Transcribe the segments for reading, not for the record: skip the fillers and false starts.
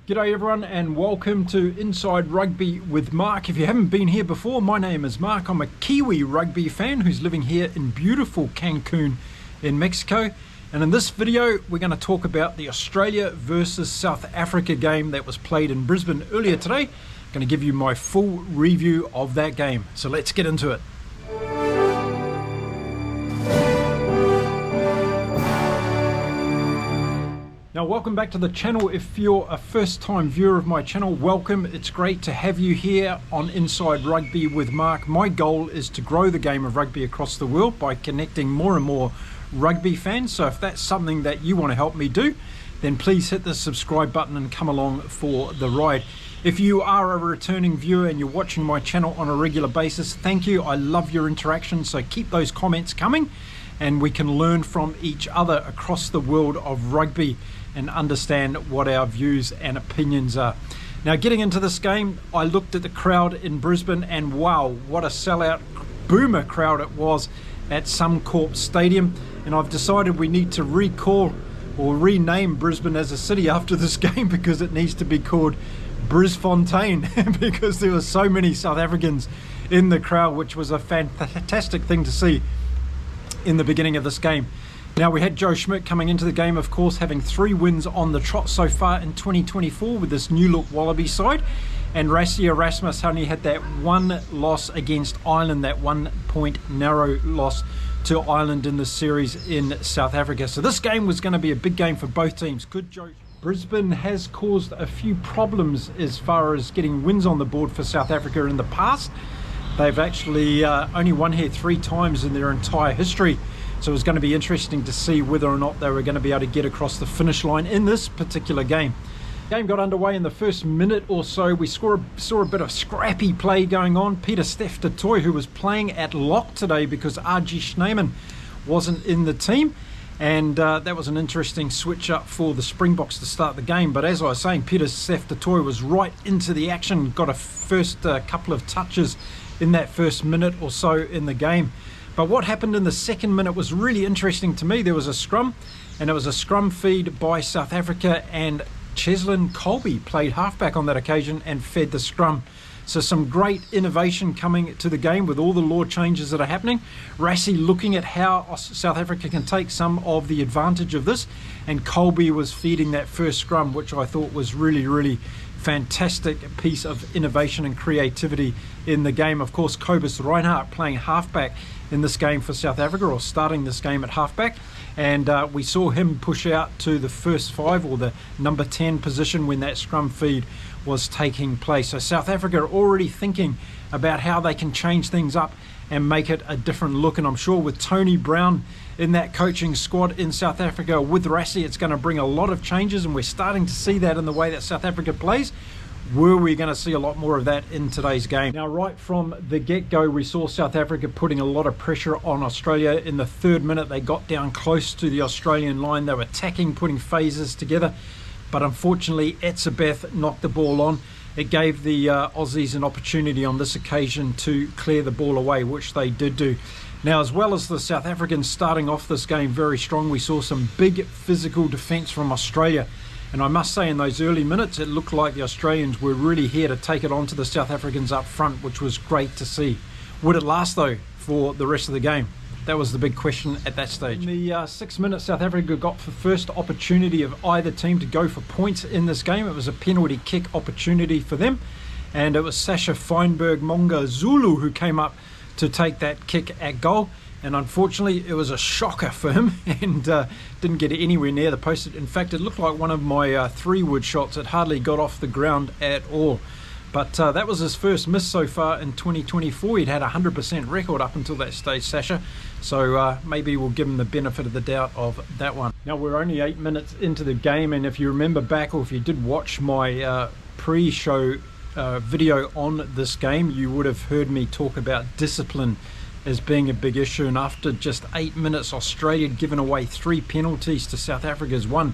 G'day everyone and welcome to Inside Rugby with Mark. If you haven't been here before, my name is Mark. I'm a Kiwi rugby fan who's living here in beautiful Cancun in Mexico. And in this video, we're going to talk about the Australia versus South Africa game that was played in Brisbane earlier today. I'm going to give you my full review of that game. So let's get into it. Now, welcome back to the channel. If you're a first-time viewer of my channel, welcome. It's great to have you here on Inside Rugby with Mark. My goal is to grow the game of rugby across the world by connecting more and more rugby fans. So if that's something that you want to help me do, then please hit the subscribe button and come along for the ride. If you are a returning viewer and you're watching my channel on a regular basis, thank you. I love your interaction, so keep those comments coming and we can learn from each other across the world of rugby and understand what our views and opinions are. Now, getting into this game, I looked at the crowd in Brisbane and wow, what a sellout boomer crowd it was at Suncorp Stadium. And I've decided we need to recall or rename Brisbane as a city after this game because it needs to be called Briz-Fontein because there were so many South Africans in the crowd, which was a fantastic thing to see in the beginning of this game. Now, we had Joe Schmidt coming into the game, of course, having 3 wins on the trot so far in 2024 with this new look Wallaby side. And Rassie Erasmus only had that 1 loss against Ireland, that 1-point narrow loss to Ireland in the series in South Africa. So this game was going to be a big game for both teams. Good Joe. Brisbane has caused a few problems as far as getting wins on the board for South Africa in the past. They've actually only won here 3 times in their entire history. So it was going to be interesting to see whether or not they were going to be able to get across the finish line in this particular game. The game got underway in the first minute or so. We saw a bit of scrappy play going on. Peter Steph-Toy, who was playing at lock today because R.G. Schneemann wasn't in the team. And that was an interesting switch up for the Springboks to start the game. But as I was saying, Peter Steph-Toy was right into the action, got a first couple of touches in that first minute or so in the game. But what happened in the second minute was really interesting to me. There was a scrum, and it was a scrum feed by South Africa, and Cheslin Colby played halfback on that occasion and fed the scrum. So some great innovation coming to the game with all the law changes that are happening. Rassie looking at how South Africa can take some of the advantage of this, and Colby was feeding that first scrum, which I thought was really fantastic piece of innovation and creativity in the game. Of course, Cobus Reinhardt playing halfback in this game for South Africa, or starting this game at halfback, and we saw him push out to the first 5 or the number 10 position when that scrum feed was taking place. So South Africa are already thinking about how they can change things up and make it a different look, and I'm sure with Tony Brown in that coaching squad in South Africa with Rassie, it's going to bring a lot of changes, and we're starting to see that in the way that South Africa plays. Were we going to see a lot more of that in today's game? Now, right from the get-go, we saw South Africa putting a lot of pressure on Australia. In the 3rd minute, they got down close to the Australian line. They were attacking, putting phases together, but unfortunately, Etzebeth knocked the ball on. It gave the Aussies an opportunity on this occasion to clear the ball away, which they did do. Now, as well as the South Africans starting off this game very strong, we saw some big physical defence from Australia. And I must say, in those early minutes, it looked like the Australians were really here to take it on to the South Africans up front, which was great to see. Would it last, though, for the rest of the game? That was the big question at that stage. In the 6th minute, South Africa got the first opportunity of either team to go for points in this game. It was a penalty kick opportunity for them. And it was Sasha Feinberg-Monga Zulu who came up to take that kick at goal. And unfortunately, it was a shocker for him and didn't get anywhere near the post. In fact, it looked like one of my 3-wood shots. It hardly got off the ground at all. But that was his first miss so far in 2024. He'd had a 100% record up until that stage, Sasha. So maybe we'll give him the benefit of the doubt of that one. Now, we're only 8 minutes into the game. And if you remember back, or if you did watch my pre-show video on this game, you would have heard me talk about discipline as being a big issue. And after just 8 minutes, Australia had given away 3 penalties to South Africa's 1,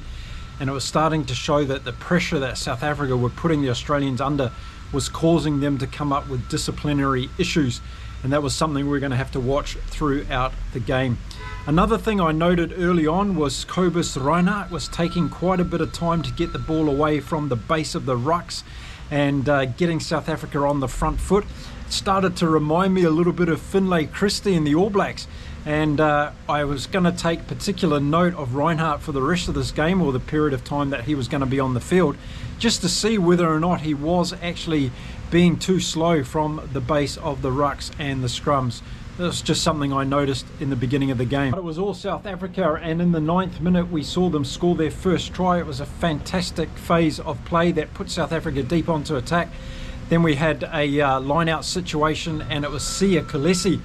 and it was starting to show that the pressure that South Africa were putting the Australians under was causing them to come up with disciplinary issues, and that was something we're going to have to watch throughout the game. Another thing I noted early on was Cobus Reinhardt was taking quite a bit of time to get the ball away from the base of the rucks and getting South Africa on the front foot. It started to remind me a little bit of Finlay Christie and the All Blacks, and I was going to take particular note of Reinhardt for the rest of this game, or the period of time that he was going to be on the field, just to see whether or not he was actually being too slow from the base of the rucks and the scrums. That's just something I noticed in the beginning of the game. But it was all South Africa, and in the 9th minute we saw them score their first try. It was a fantastic phase of play that put South Africa deep onto attack. Then we had a line-out situation, and it was Siya Kolisi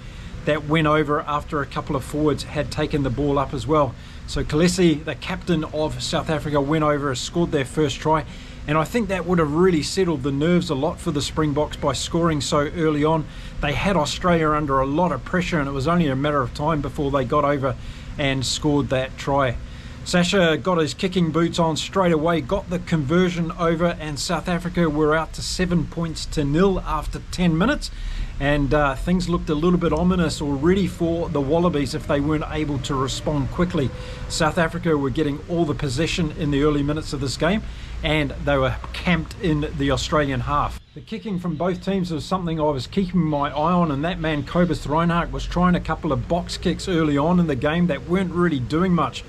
that went over after a couple of forwards had taken the ball up as well. So Kolisi, the captain of South Africa, went over and scored their first try. And I think that would have really settled the nerves a lot for the Springboks by scoring so early on. They had Australia under a lot of pressure, and it was only a matter of time before they got over and scored that try. Sasha got his kicking boots on straight away, got the conversion over, and South Africa were out to 7 points to 0 after 10 minutes. And things looked a little bit ominous already for the Wallabies if they weren't able to respond quickly. South Africa were getting all the possession in the early minutes of this game, and they were camped in the Australian half. The kicking from both teams was something I was keeping my eye on, and that man Cobus Reinhardt was trying a couple of box kicks early on in the game that weren't really doing much.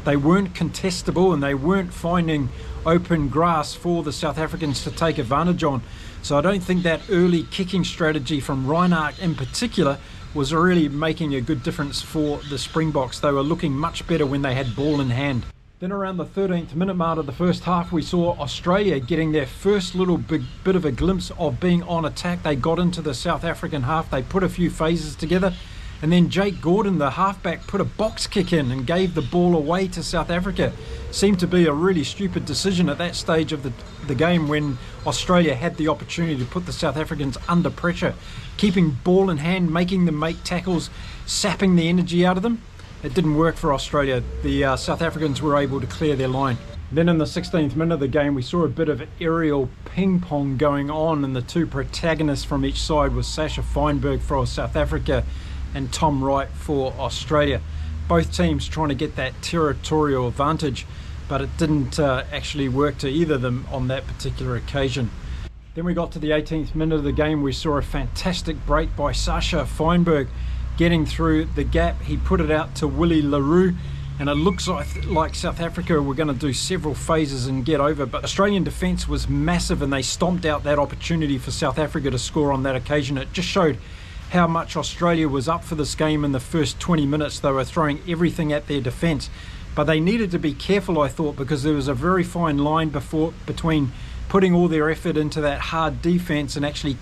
They weren't contestable, and they weren't finding open grass for the South Africans to take advantage on. So I don't think that early kicking strategy from Reinhardt in particular was really making a good difference for the Springboks. They were looking much better when they had ball in hand. Then around the 13th minute mark of the first half, we saw Australia getting their first little bit of a glimpse of being on attack. They got into the South African half, they put a few phases together, and then Jake Gordon, the halfback, put a box kick in and gave the ball away to South Africa. Seemed to be a really stupid decision at that stage of the game when Australia had the opportunity to put the South Africans under pressure, keeping ball in hand, making them make tackles, sapping the energy out of them. It didn't work for Australia. The South Africans were able to clear their line. Then in the 16th minute of the game, we saw a bit of aerial ping pong going on, and the two protagonists from each side was Sasha Feinberg for South Africa and Tom Wright for Australia. Both teams trying to get that territorial advantage, but it didn't actually work to either of them on that particular occasion. Then we got to the 18th minute of the game. We saw a fantastic break by Sasha Feinberg getting through the gap. He put it out to Willie LaRue, and it looks like South Africa were going to do several phases and get over, but Australian defence was massive, and they stomped out that opportunity for South Africa to score on that occasion. It just showed how much Australia was up for this game in the first 20 minutes. They were throwing everything at their defence, but they needed to be careful, I thought, because there was a very fine line between putting all their effort into that hard defence and actually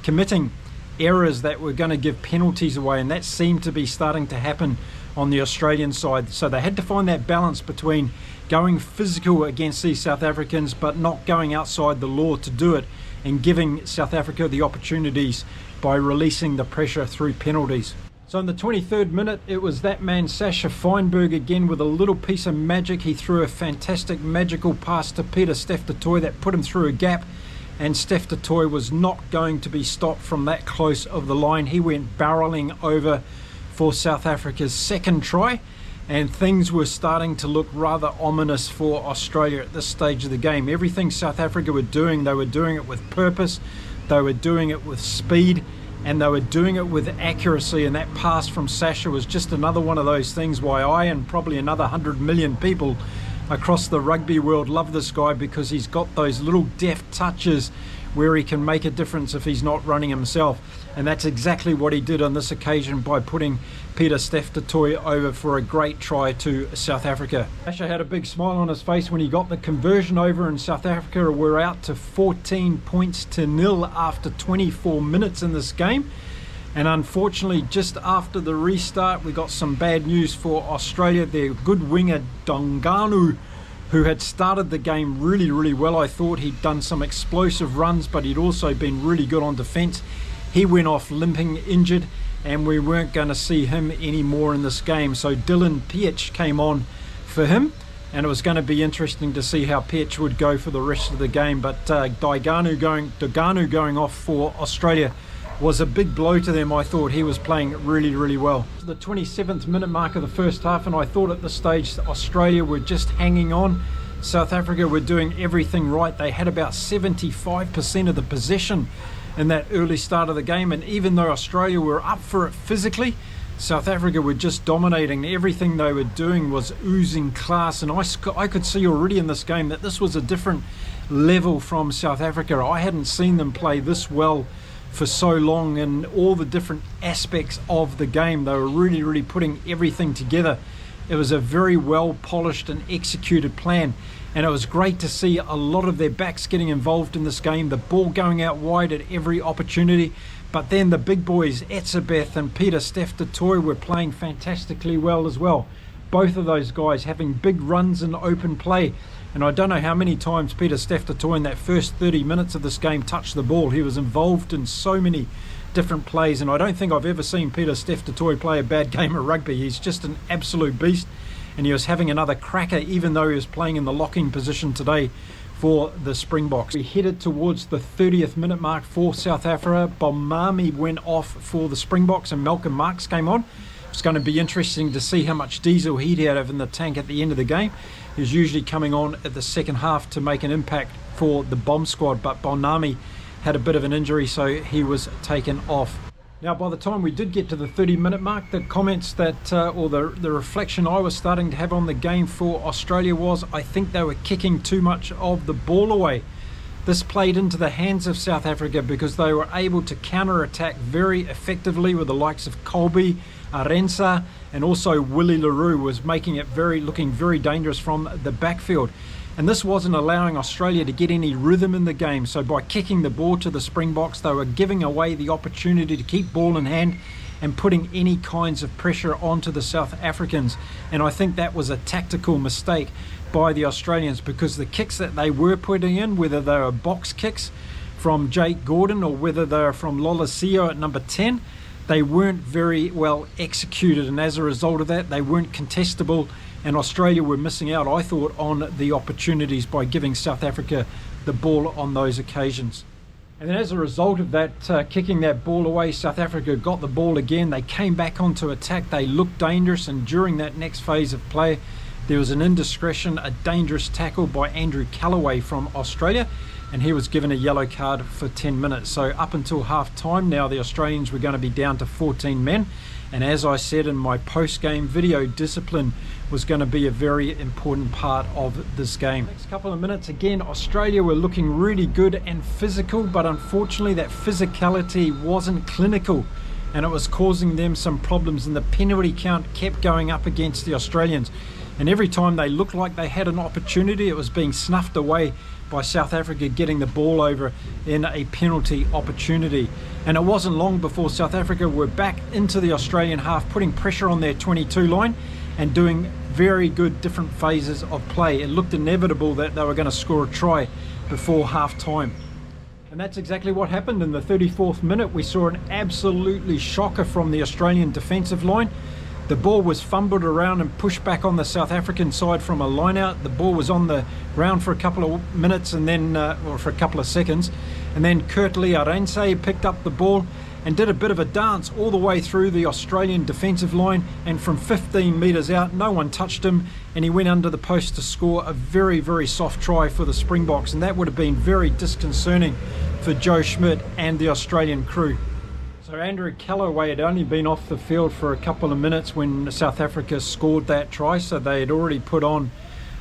committing errors that were going to give penalties away, and that seemed to be starting to happen on the Australian side. So they had to find that balance between going physical against these South Africans but not going outside the law to do it, and giving South Africa the opportunities by releasing the pressure through penalties. So in the 23rd minute, it was that man Sasha Feinberg again with a little piece of magic. He threw a fantastic magical pass to Peter Steph du Toit that put him through a gap, and Steph du Toit was not going to be stopped from that close of the line. He went barreling over for South Africa's second try, and things were starting to look rather ominous for Australia at this stage of the game. Everything South Africa were doing, they were doing it with purpose, they were doing it with speed, and they were doing it with accuracy, and that pass from Sasha was just another one of those things why I and probably another 100 million people across the rugby world love this guy, because he's got those little deft touches where he can make a difference if he's not running himself. And that's exactly what he did on this occasion by putting Peter Steph du Toit over for a great try to South Africa. Sasha had a big smile on his face when he got the conversion over, and South Africa were out to 14 points to 0 after 24 minutes in this game. And unfortunately, just after the restart, we got some bad news for Australia. Their good winger Donganu, who had started the game really well. I thought he'd done some explosive runs, but he'd also been really good on defence. He went off limping, injured, and we weren't going to see him anymore in this game. So Dylan Pietsch came on for him, and it was going to be interesting to see how Pietsch would go for the rest of the game. But Doganu going off for Australia was a big blow to them. I thought he was playing really, really well. The 27th minute mark of the first half, and I thought at this stage Australia were just hanging on. South Africa were doing everything right. They had about 75% of the possession in that early start of the game, and even though Australia were up for it physically, South Africa were just dominating. Everything they were doing was oozing class, and I could see already in this game that this was a different level from South Africa. I hadn't seen them play this well for so long in all the different aspects of the game. They were really, really putting everything together. It was a very well polished and executed plan, and it was great to see a lot of their backs getting involved in this game, the ball going out wide at every opportunity. But then the big boys, Etzebeth and Peter Steph-Toy, were playing fantastically well as well. Both of those guys having big runs in open play. And I don't know how many times Peter Steph-Toy in that first 30 minutes of this game touched the ball. He was involved in so many different plays, and I don't think I've ever seen Peter Steph-Toy play a bad game of rugby. He's just an absolute beast, and he was having another cracker even though he was playing in the locking position today for the Springboks. We headed towards the 30th minute mark for South Africa. Bomami went off for the Springboks and Malcolm Marx came on. It's going to be interesting to see how much diesel he'd had in the tank at the end of the game. He's usually coming on at the second half to make an impact for the bomb squad, but Bomami had a bit of an injury, so he was taken off. Now, by the time we did get to the 30-minute mark, the comments that, or the reflection I was starting to have on the game for Australia was, I think they were kicking too much of the ball away. This played into the hands of South Africa because they were able to counter-attack very effectively with the likes of Colby, Arensa, and also Willie LaRue was making it looking very dangerous from the backfield. And this wasn't allowing Australia to get any rhythm in the game. So by kicking the ball to the Springboks, they were giving away the opportunity to keep ball in hand and putting any kinds of pressure onto the South Africans. And I think that was a tactical mistake by the Australians, because the kicks that they were putting in, whether they were box kicks from Jake Gordon or whether they were from Lolasio at number 10, they weren't very well executed, and as a result of that, they weren't contestable, and Australia were missing out, I thought, on the opportunities by giving South Africa the ball on those occasions. And then as a result of that, kicking that ball away, South Africa got the ball again. They came back onto attack. They looked dangerous, and during that next phase of play, there was an indiscretion, a dangerous tackle by Andrew Callaway from Australia, and he was given a yellow card for 10 minutes. So up until half time now, the Australians were going to be down to 14 men. And as I said in my post-game video, discipline was going to be a very important part of this game. Next couple of minutes, again, Australia were looking really good and physical, but unfortunately that physicality wasn't clinical, and it was causing them some problems, and the penalty count kept going up against the Australians. And every time they looked like they had an opportunity, it was being snuffed away by South Africa getting the ball over in a penalty opportunity. And it wasn't long before South Africa were back into the Australian half, putting pressure on their 22 line and doing very good different phases of play. It looked inevitable that they were going to score a try before half time. And that's exactly what happened. In the 34th minute, we saw an absolutely shocker from the Australian defensive line. The ball was fumbled around and pushed back on the South African side from a line out. The ball was on the ground for a couple of minutes and then, or for a couple of seconds. And then Kurtley Arense picked up the ball and did a bit of a dance all the way through the Australian defensive line. And from 15 metres out, no one touched him. And he went under the post to score a very, very soft try for the Springboks. And that would have been very disconcerting for Joe Schmidt and the Australian crew. So Andrew Callaway had only been off the field for a couple of minutes when South Africa scored that try, so they had already put on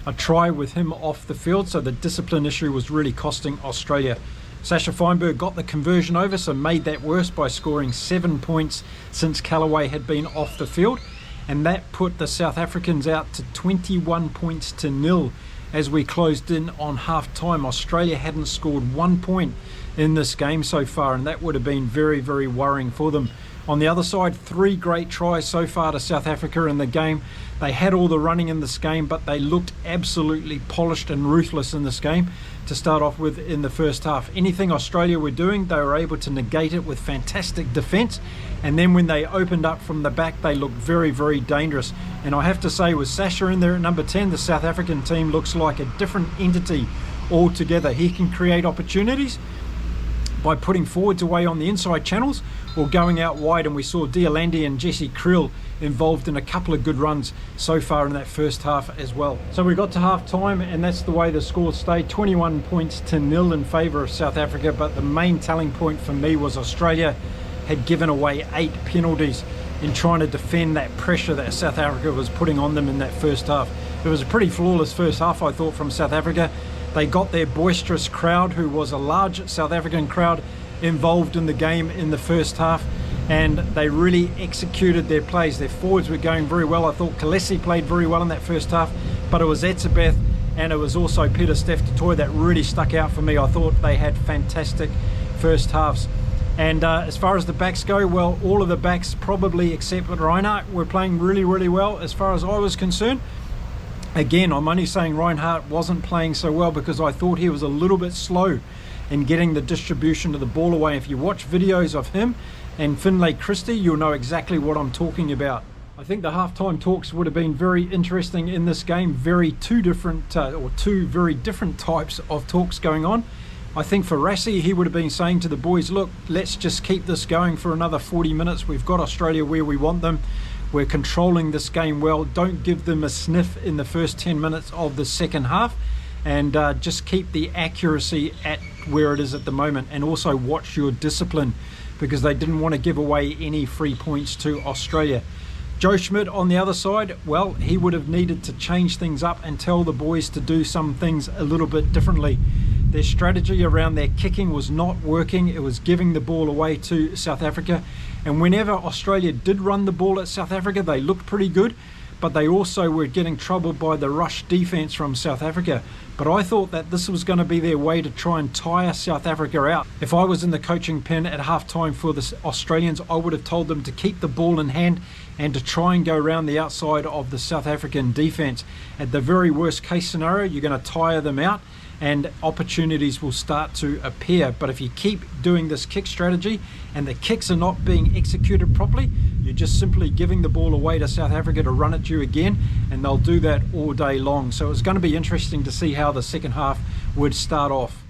a try with him off the field, so the discipline issue was really costing Australia. Sasha Feinberg got the conversion over, so made that worse by scoring 7 points since Callaway had been off the field, and that put the South Africans out to 21 points to nil as we closed in on half time. Australia hadn't scored 1 point in this game so far, and that would have been very, very worrying for them. On the other side, 3 great tries so far to South Africa in the game. They had all the running in this game, but they looked absolutely polished and ruthless in this game to start off with in the first half. Anything Australia were doing, they were able to negate it with fantastic defence, and then when they opened up from the back, they looked very, very dangerous. And I have to say, with Sasha in there at number 10, the South African team looks like a different entity altogether. He can create opportunities, by putting forwards away on the inside channels or going out wide, and we saw Diolandi and Jesse Krill involved in a couple of good runs so far in that first half as well. So we got to half time, and that's the way the score stayed, 21 points to 0 in favour of South Africa. But the main telling point for me was Australia had given away 8 penalties in trying to defend that pressure that South Africa was putting on them in that first half. It was a pretty flawless first half, I thought, from South Africa. They got their boisterous crowd, who was a large South African crowd, involved in the game in the first half, and they really executed their plays. Their forwards were going very well. I thought Kalesi played very well in that first half, but it was Etzebeth and it was also Pieter-Steph-Tutoy that really stuck out for me. I thought they had fantastic first halves. And as far as the backs go, well, all of the backs, probably except Reinhardt, were playing really, really well as far as I was concerned. Again, I'm only saying Reinhardt wasn't playing so well because I thought he was a little bit slow in getting the distribution of the ball away. If you watch videos of him and Finlay Christie, you'll know exactly what I'm talking about. I think the halftime talks would have been very interesting in this game. Two very different types of talks going on. I think for Rassie, he would have been saying to the boys, look, let's just keep this going for another 40 minutes. We've got Australia where we want them. We're controlling this game well. Don't give them a sniff in the first 10 minutes of the second half, and just keep the accuracy at where it is at the moment, and also watch your discipline, because they didn't want to give away any free points to Australia. Joe Schmidt on the other side, well, he would have needed to change things up and tell the boys to do some things a little bit differently. Their strategy around their kicking was not working. It was giving the ball away to South Africa. And whenever Australia did run the ball at South Africa, they looked pretty good, but they also were getting troubled by the rush defense from South Africa. But I thought that this was going to be their way to try and tire South Africa out. If I was in the coaching pen at halftime for the Australians, I would have told them to keep the ball in hand and to try and go around the outside of the South African defense. At the very worst case scenario, you're going to tire them out and opportunities will start to appear. But if you keep doing this kick strategy and the kicks are not being executed properly, you're just simply giving the ball away to South Africa to run at you again, and they'll do that all day long. So it's going to be interesting to see how the second half would start off.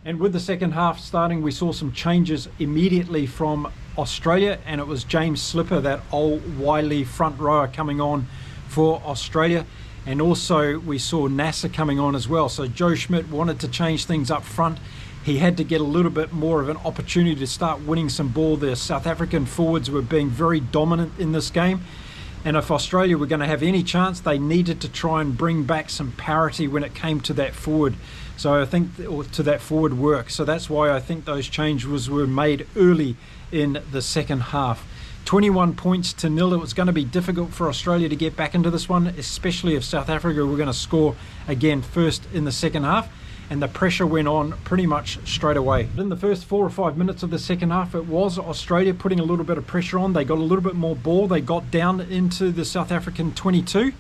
And with the second half starting, we saw some changes immediately from Australia, and it was James Slipper, that old wily front rower, coming on for Australia. And also we saw Nasser coming on as well. So Joe Schmidt wanted to change things up front. He had to get a little bit more of an opportunity to start winning some ball. The South African forwards were being very dominant in this game, and if Australia were going to have any chance, they needed to try and bring back some parity when it came to that forward. So I think, or to that forward work. So that's why I think those changes were made early in the second half. 21 points to 0. It was going to be difficult for Australia to get back into this one, especially if South Africa were going to score again first in the second half, and the pressure went on pretty much straight away. In the first 4 or 5 minutes of the second half, it was Australia putting a little bit of pressure on. They got a little bit more ball. They got down into the South African 22,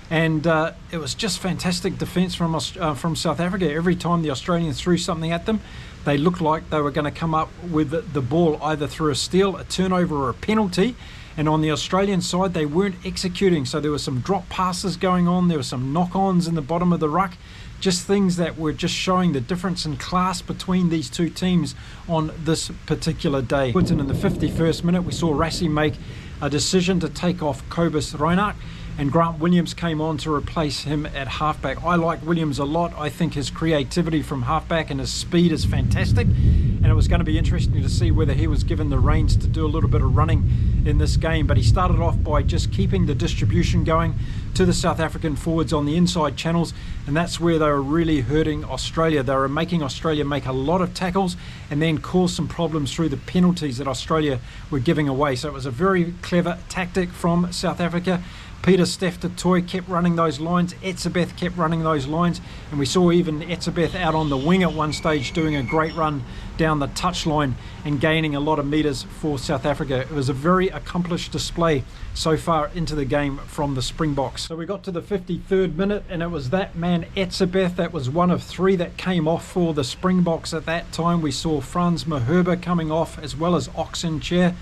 and it was just fantastic defence from South Africa. Every time the Australians threw something at them, they looked like they were going to come up with the ball either through a steal, a turnover, or a penalty. And on the Australian side, they weren't executing. So there were some drop passes going on. There were some knock-ons in the bottom of the ruck. Just things that were just showing the difference in class between these two teams on this particular day. In the 51st minute, we saw Rassie make a decision to take off Cobus Reinhardt, and Grant Williams came on to replace him at halfback. I like Williams a lot. I think his creativity from halfback and his speed is fantastic, and it was going to be interesting to see whether he was given the reins to do a little bit of running in this game. But he started off by just keeping the distribution going to the South African forwards on the inside channels, and that's where they were really hurting Australia. They were making Australia make a lot of tackles and then cause some problems through the penalties that Australia were giving away. So it was a very clever tactic from South Africa. Pieter-Steph-Tutoy kept running those lines. Etzebeth kept running those lines, and we saw even Etzebeth out on the wing at one stage doing a great run down the touchline and gaining a lot of meters for South Africa. It was a very accomplished display so far into the game from the Springboks. So we got to the 53rd minute, and it was that man Etzebeth that was one of 3 that came off for the Springboks at that time. We saw Franz Maherba coming off, as well as Oxenchair,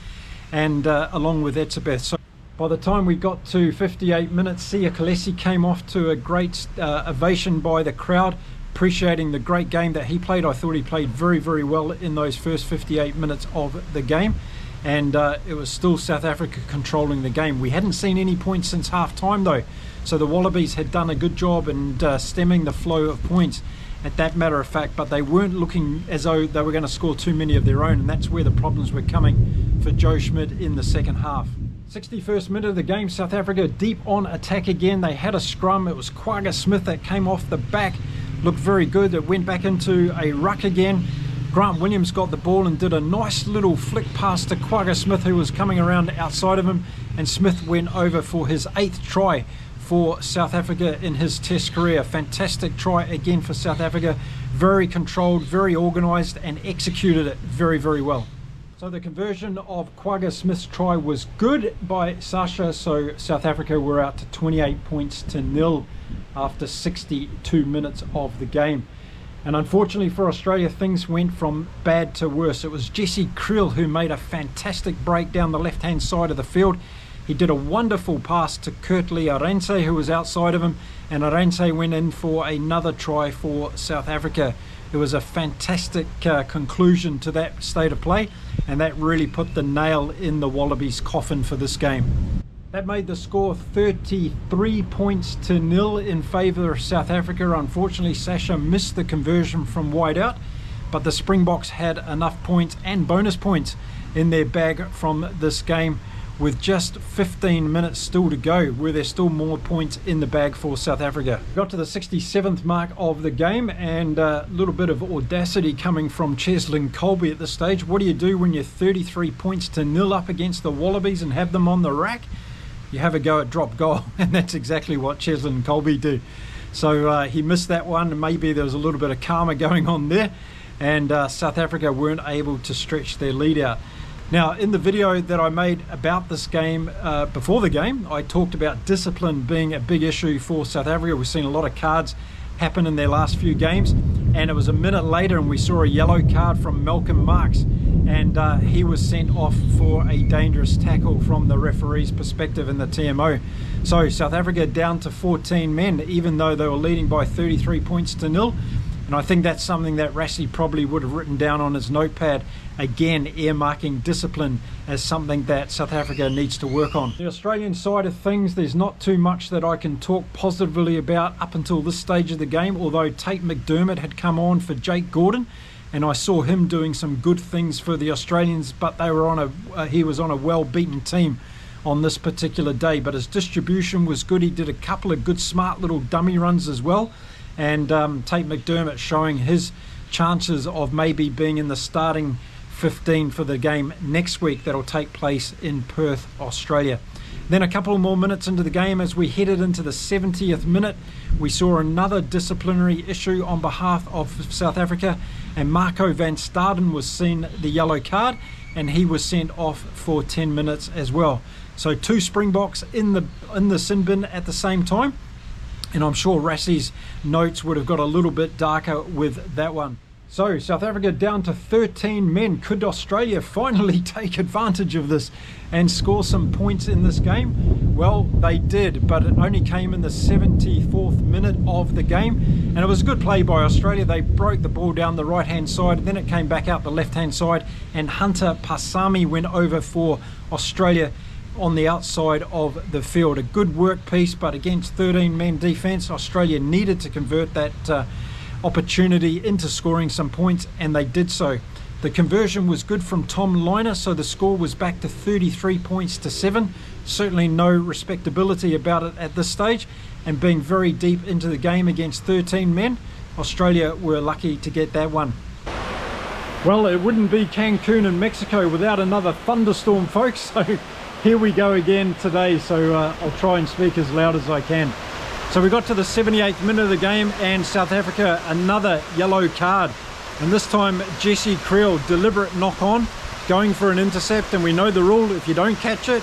and along with Etzebeth. So by the time we got to 58 minutes, Siya Kolisi came off to a great ovation by the crowd. appreciating the great game that he played. I thought he played very, very well in those first 58 minutes of the game. And it was still South Africa controlling the game. We hadn't seen any points since half-time though. So the Wallabies had done a good job in stemming the flow of points at that matter of fact, but they weren't looking as though they were going to score too many of their own, and that's where the problems were coming for Joe Schmidt in the second half. 61st minute of the game, South Africa deep on attack again. They had a scrum. It was Quagga Smith that came off the back. Looked very good. It went back into a ruck again. Grant Williams got the ball and did a nice little flick pass to Quagga Smith, who was coming around outside of him, and Smith went over for his 8th try for South Africa in his test career. Fantastic try again for South Africa. Very controlled, very organised, and executed it very, very well. So the conversion of Quagga Smith's try was good by Sasha, so South Africa were out to 28 points to 0 after 62 minutes of the game. And unfortunately for Australia, things went from bad to worse. It was Jesse Kriel who made a fantastic break down the left-hand side of the field. He did a wonderful pass to Kurtley Arendse, who was outside of him, and Arendse went in for another try for South Africa. It was a fantastic conclusion to that state of play, and that really put the nail in the Wallabies' coffin for this game. That made the score 33 points to 0 in favour of South Africa. Unfortunately, Sasha missed the conversion from wide out, but the Springboks had enough points and bonus points in their bag from this game. With just 15 minutes still to go, were there still more points in the bag for South Africa. Got to the 67th mark of the game, and a little bit of audacity coming from Cheslin Colby at this stage. What do you do when you're 33 points to 0 up against the Wallabies and have them on the rack? You have a go at drop goal, and that's exactly what Cheslin Colby do. So he missed that one, and maybe there was a little bit of karma going on there, and South Africa weren't able to stretch their lead out. Now, in the video that I made about this game before the game, I talked about discipline being a big issue for South Africa. We've seen a lot of cards happen in their last few games, and it was a minute later and we saw a yellow card from Malcolm Marx, and he was sent off for a dangerous tackle from the referee's perspective in the TMO. So South Africa down to 14 men, even though they were leading by 33 points to 0. And I think that's something that Rassie probably would have written down on his notepad, again earmarking discipline as something that South Africa needs to work on. The Australian side of things, there's not too much that I can talk positively about up until this stage of the game, although Tate McDermott had come on for Jake Gordon, and I saw him doing some good things for the Australians, but they were on he was on a well-beaten team on this particular day. But his distribution was good. He did a couple of good smart little dummy runs as well. And Tate McDermott showing his chances of maybe being in the starting 15 for the game next week that'll take place in Perth, Australia. Then a couple more minutes into the game, as we headed into the 70th minute, we saw another disciplinary issue on behalf of South Africa, and Marco van Staden was seen the yellow card, and he was sent off for 10 minutes as well. So 2 Springboks in the sin bin at the same time. And I'm sure Rassie's notes would have got a little bit darker with that one. So South Africa down to 13 men. Could Australia finally take advantage of this and score some points in this game? Well, they did, but it only came in the 74th minute of the game. And it was a good play by Australia. They broke the ball down the right-hand side, and then it came back out the left-hand side, and Hunter Pasami went over for Australia on the outside of the field. A good work piece, but against 13 men defence, Australia needed to convert that opportunity into scoring some points, and they did so. The conversion was good from Tom Liner, so the score was back to 33 points to 7. Certainly no respectability about it at this stage, and being very deep into the game against 13 men, Australia were lucky to get that one. Well, it wouldn't be Cancun in Mexico without another thunderstorm, folks, so here we go again today. So I'll try and speak as loud as I can. So we got to the 78th minute of the game, and South Africa another yellow card, and this time Jesse Kriel, deliberate knock on, going for an intercept, and we know the rule: if you don't catch it,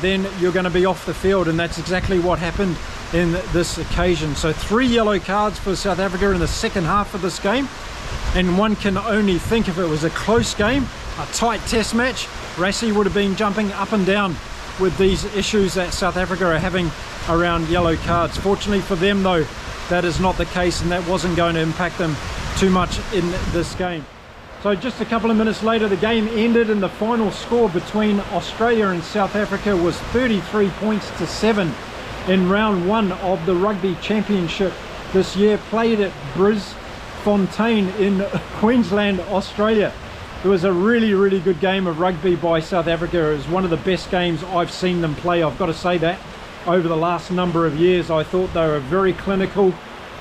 then you're going to be off the field, and that's exactly what happened in this occasion. So 3 yellow cards for South Africa in the second half of this game, and one can only think, if it was a close game, a tight test match, Rassie would have been jumping up and down with these issues that South Africa are having around yellow cards. Fortunately for them though, that is not the case, and that wasn't going to impact them too much in this game. So just a couple of minutes later, the game ended, and the final score between Australia and South Africa was 33 points to 7 in round 1 of the Rugby Championship this year, played at Briz-Fontein in Queensland, Australia. It was a really good game of rugby by South Africa. It was one of the best games I've seen them play, I've got to say that. Over the last number of years, I thought they were very clinical,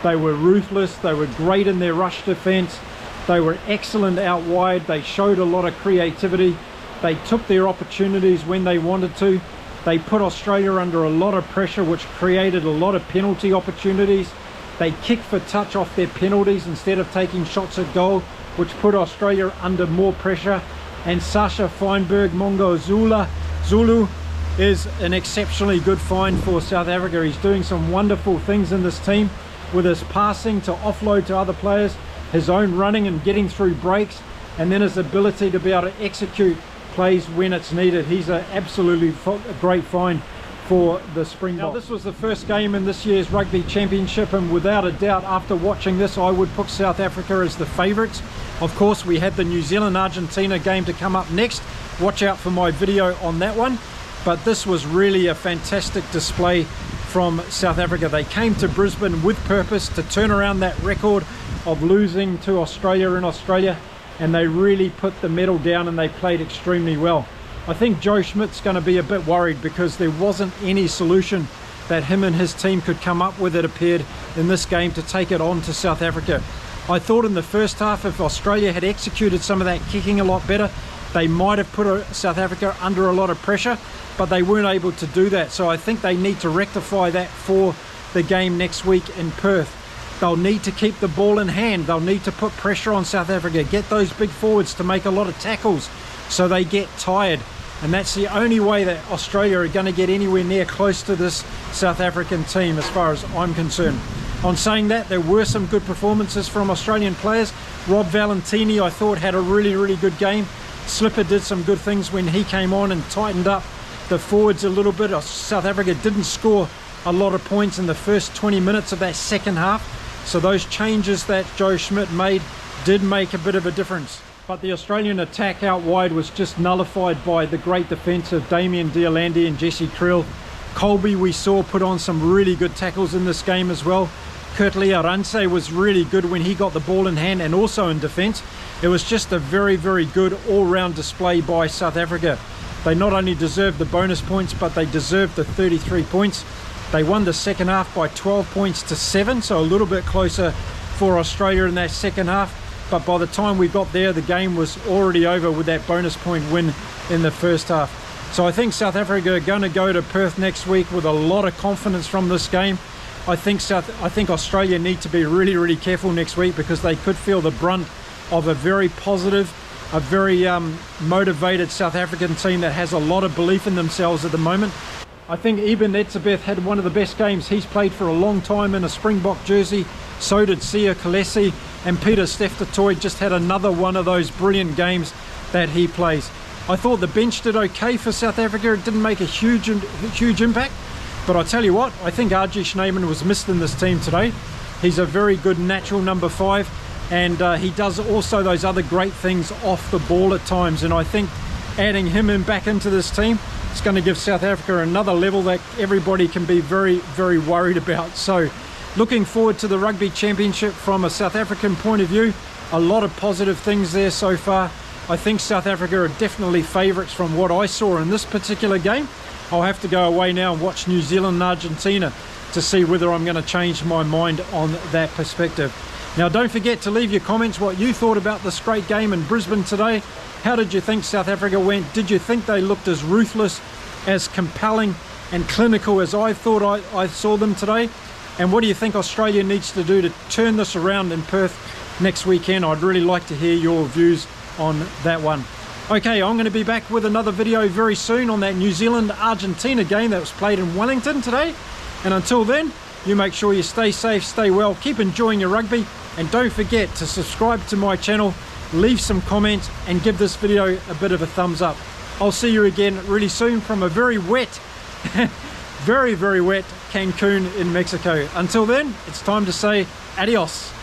they were ruthless, they were great in their rush defence, they were excellent out wide, they showed a lot of creativity, they took their opportunities when they wanted to, they put Australia under a lot of pressure, which created a lot of penalty opportunities. They kicked for touch off their penalties instead of taking shots at goal, which put Australia under more pressure. And Sasha Feinberg Mongo Zulu is an exceptionally good find for South Africa. He's doing some wonderful things in this team with his passing to offload to other players, his own running and getting through breaks, and then his ability to be able to execute plays when it's needed. He's an absolutely great find for the Springboks. Now, this was the first game in this year's Rugby Championship, and without a doubt, after watching this, I would put South Africa as the favourites. Of course, we had the New Zealand-Argentina game to come up next. Watch out for my video on that one. But this was really a fantastic display from South Africa. They came to Brisbane with purpose to turn around that record of losing to Australia in Australia, and they really put the medal down and they played extremely well. I think Joe Schmidt's going to be a bit worried because there wasn't any solution that him and his team could come up with, it appeared, in this game to take it on to South Africa. I thought in the first half, if Australia had executed some of that kicking a lot better, they might have put South Africa under a lot of pressure, but they weren't able to do that. So I think they need to rectify that for the game next week in Perth. They'll need to keep the ball in hand. They'll need to put pressure on South Africa, get those big forwards to make a lot of tackles so they get tired. And that's the only way that Australia are going to get anywhere near close to this South African team as far as I'm concerned. On saying that, there were some good performances from Australian players. Rob Valentini, I thought, had a really good game. Slipper did some good things when he came on and tightened up the forwards a little bit. South Africa didn't score a lot of points in the first 20 minutes of that second half. So those changes that Joe Schmidt made did make a bit of a difference. But the Australian attack out wide was just nullified by the great defence of Damien Deolandi and Jesse Kriel. Colby, we saw, put on some really good tackles in this game as well. Kurtley Arance was really good when he got the ball in hand and also in defence. It was just a very good all-round display by South Africa. They not only deserved the bonus points, but they deserved the 33 points. They won the second half by 12 points to 7, so a little bit closer for Australia in that second half. But by the time we got there, the game was already over with that bonus point win in the first half. So I think South Africa are going to go to Perth next week with a lot of confidence from this game. I think Australia need to be really careful next week because they could feel the brunt of a very positive, a very motivated South African team that has a lot of belief in themselves at the moment. I think Eben Etzebeth had one of the best games he's played for a long time in a Springbok jersey. So did Sia Kolesi, and Peter Steph-Toy just had another one of those brilliant games that he plays. I thought the bench did okay for South Africa. It didn't make a huge impact, but I tell you what, I think RG Schneemann was missed in this team today. He's a very good natural number 5, and he does also those other great things off the ball at times, and I think adding him back into this team, it's going to give South Africa another level that everybody can be very worried about. So looking forward to the Rugby Championship from a South African point of view. A lot of positive things there so far. I think South Africa are definitely favourites from what I saw in this particular game. I'll have to go away now and watch New Zealand and Argentina to see whether I'm going to change my mind on that perspective. Now, don't forget to leave your comments what you thought about this great game in Brisbane today. How did you think South Africa went? Did you think they looked as ruthless, as compelling and clinical as I thought I saw them today? And what do you think Australia needs to do to turn this around in Perth next weekend? I'd really like to hear your views on that one. Okay, I'm going to be back with another video very soon on that New Zealand-Argentina game that was played in Wellington today. And until then, you make sure you stay safe, stay well, keep enjoying your rugby, and don't forget to subscribe to my channel, leave some comments, and give this video a bit of a thumbs up. I'll see you again really soon from a very wet very, very wet Cancun in Mexico. Until then, it's time to say adios.